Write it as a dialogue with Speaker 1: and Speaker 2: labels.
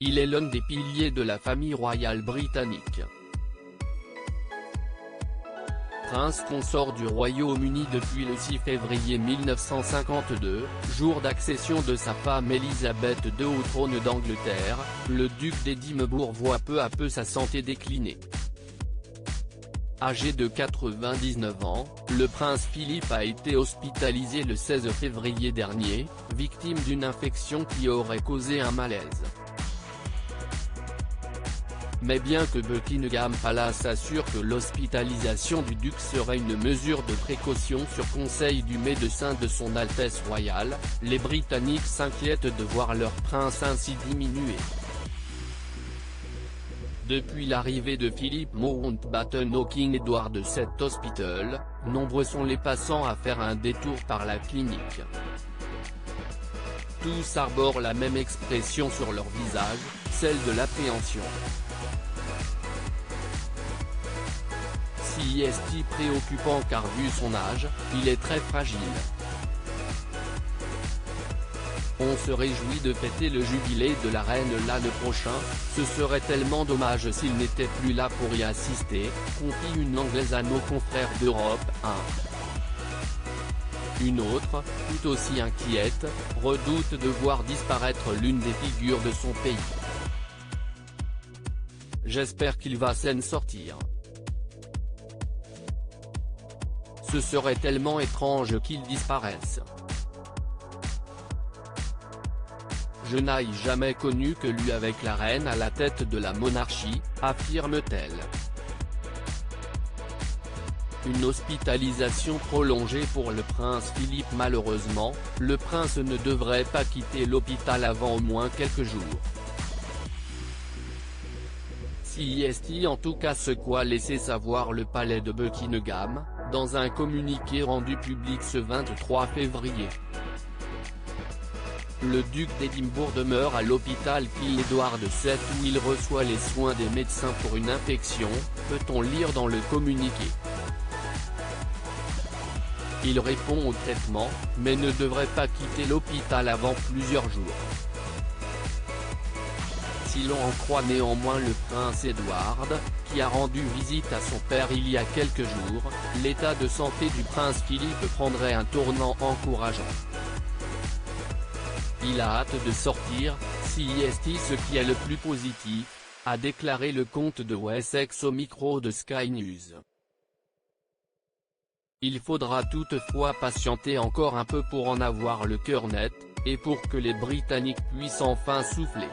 Speaker 1: Il est l'un des piliers de la famille royale britannique. Prince consort du Royaume-Uni depuis le 6 février 1952, jour d'accession de sa femme Elisabeth II au trône d'Angleterre, le duc d'Édimbourg voit peu à peu sa santé décliner. Âgé de 99 ans, le prince Philippe a été hospitalisé le 16 février dernier, victime d'une infection qui aurait causé un malaise. Mais bien que Buckingham Palace assure que l'hospitalisation du duc serait une mesure de précaution sur conseil du médecin de son Altesse royale, les Britanniques s'inquiètent de voir leur prince ainsi diminué. Depuis l'arrivée de Philip Mountbatten au King Edward VII Hospital, nombreux sont les passants à faire un détour par la clinique. Tous arborent la même expression sur leur visage, celle de l'appréhension. Si est préoccupant car vu son âge, il est très fragile. On se réjouit de fêter le jubilé de la reine l'année prochaine, ce serait tellement dommage s'il n'était plus là pour y assister, confie une Anglaise à nos confrères d'Europe 1. Une autre, tout aussi inquiète, redoute de voir disparaître l'une des figures de son pays. J'espère qu'il va s'en sortir. Ce serait tellement étrange qu'il disparaisse. Je n'ai jamais connu que lui avec la reine à la tête de la monarchie, affirme-t-elle. Une hospitalisation prolongée pour le prince Philippe. Malheureusement, le prince ne devrait pas quitter l'hôpital avant au moins quelques jours. Si est en tout cas ce qu'a laissé savoir le palais de Buckingham, dans un communiqué rendu public ce 23 février. Le duc d'Édimbourg demeure à l'hôpital King Edward VII où il reçoit les soins des médecins pour une infection, peut-on lire dans le communiqué. Il répond au traitement, mais ne devrait pas quitter l'hôpital avant plusieurs jours. Si l'on en croit néanmoins le prince Edward, qui a rendu visite à son père il y a quelques jours, l'état de santé du prince Philippe prendrait un tournant encourageant. Il a hâte de sortir, si est ce qui est le plus positif, a déclaré le comte de Wessex au micro de Sky News. Il faudra toutefois patienter encore un peu pour en avoir le cœur net, et pour que les Britanniques puissent enfin souffler.